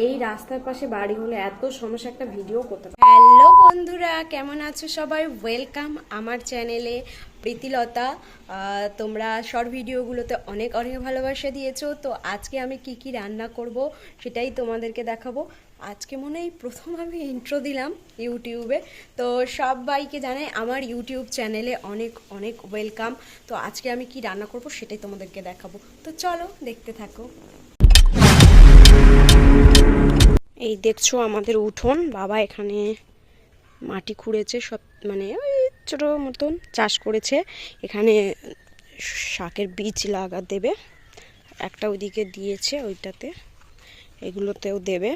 এই রাস্তার পাশে বাড়ি হলে এত সমস্যা, একটা ভিডিও করতে পারি। হ্যালো বন্ধুরা, কেমন আছো সবাই? ওয়েলকাম আমার চ্যানেলে প্রীতিলতা। তোমরা শর্ট ভিডিওগুলোতে অনেক অনেক ভালোবাসা দিয়েছো। তো আজকে আমি কি কি রান্না করব সেটাই তোমাদেরকে দেখাবো। আজকে মনে হয় প্রথম আমি ইন্ট্রো দিলাম ইউটিউবে। তো সবাইকে জানাই আমার ইউটিউব চ্যানেলে অনেক অনেক ওয়েলকাম। তো আজকে আমি কি রান্না করব সেটাই তোমাদেরকে দেখাবো। তো চলো দেখতে থাকো। এই দেখছো আমাদের উঠোন, বাবা এখানে মাটি খুঁড়েছে, সব মানে ওই ছোটো মতন চাষ করেছে। এখানে শাকের বীজ দেবে, একটা ওইদিকে দিয়েছে, ওইটাতে এগুলোতেও দেবে।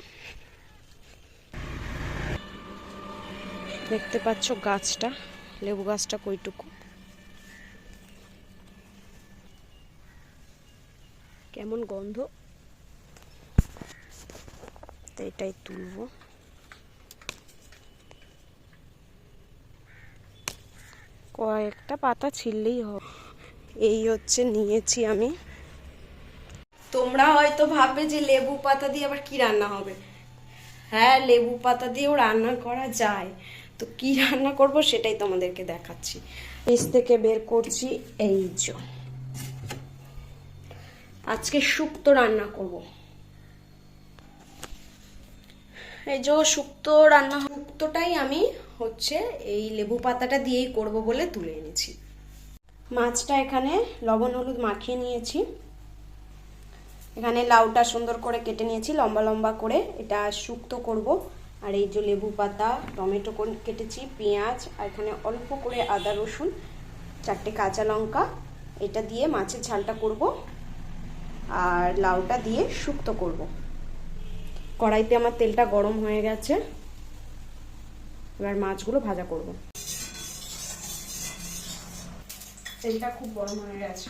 দেখতে পাচ্ছ গাছটা, লেবু গাছটা কইটুকু, কেমন গন্ধ। তো এটাই তুলবো। কয়েকটা পাতা ছিললেই হবে। এই হচ্ছে নিয়েছি আমি। তোমরা হয়তো ভাববে যে লেবু পাতা দিয়ে আবার কি রান্না হবে। হ্যাঁ, লেবু পাতা দিয়েও রান্না করা যায়। তো কি রান্না করব সেটাই তোমাদেরকে দেখাচ্ছি। নিচ থেকে বের করছি এই যে, আজকে শুক্তো রান্না করব। এই যে শুক্তো রান্না, শুক্তোটাই আমি হচ্ছে এই লেবু পাতাটা দিয়েই করব বলে তুলে এনেছি। মাছটা এখানে লবণ হলুদ মাখিয়ে নিয়েছি। এখানে লাউটা সুন্দর করে কেটে নিয়েছি লম্বা লম্বা করে, এটা শুক্তো করব। আর এই যে লেবু পাতা, টমেটো কেটেছি, পেঁয়াজ, আর এখানে অল্প করে আদা রসুন, 4টে কাঁচা লঙ্কা, এটা দিয়ে মাছের ঝালটা করব। আর লাউটা দিয়ে শুক্তো করব। কড়াইতে আমার তেলটা গরম হয়ে গেছে, এবার মাছগুলো ভাজা করব। তেলটা খুব গরম হয়ে গেছে।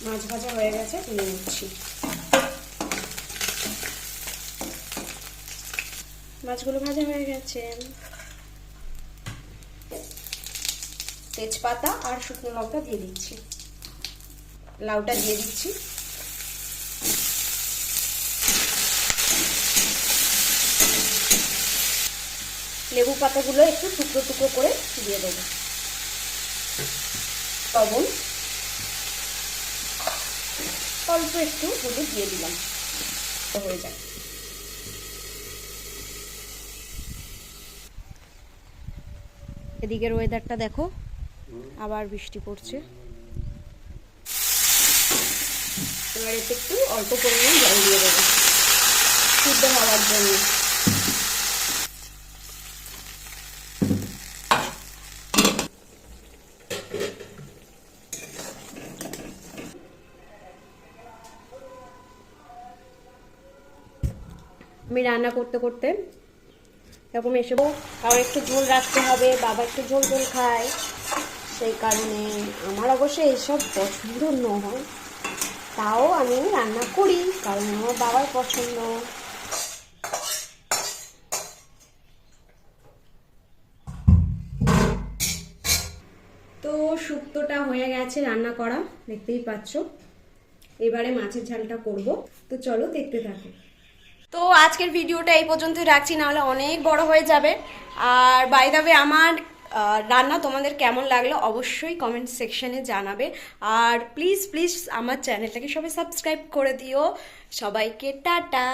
মাছ ভাজা হয়ে গেছে, তুলে নিচ্ছি। মাছগুলো ভাজা হয়ে গেছে। তেজপাতা আর শুকনো লঙ্কা দিয়ে দিচ্ছি, লাউটা দিয়ে দিচ্ছি। লেবু পাতাগুলো একটু টুকরো টুকরো করে দিয়ে দেবো। লবণ, অল্প একটু হলুদ দিয়ে দিলাম, হয়ে যায়। এদিকের ওয়েদারটা দেখো, আবার বৃষ্টি পড়ছে। এবার এতে একটু অল্প পরিমাণ জল দিয়ে দেবো সিদ্ধ হওয়ার জন্য। আমি রান্না করতে করতে এরকম এসেও, কারণ একটু ঝোল রাখতে হবে, বাবা একটু ঝোল ঝোল খায়, সেই কারণে আমার অবশ্যই এসব পছন্দ নয়, তাও আমি রান্না করি কারণ আমার বাবার পছন্দ। তো শুক্তোটা হয়ে গেছে রান্না করা, দেখতেই পাচ্ছ। এবারে মাছের ঝালটা করব, তো চলো দেখতে থাকো। তো আজকের ভিডিওটা এই পর্যন্তই রাখছি, নাহলে অনেক বড় হয়ে যাবে। আর বাই দ্য ওয়ে, আমার রান্না তোমাদের কেমন লাগলো অবশ্যই কমেন্ট সেকশনে জানাবে। আর প্লিজ প্লিজ আমার চ্যানেলটাকে সবাই সাবস্ক্রাইব করে দিও। সবাইকে টাটা।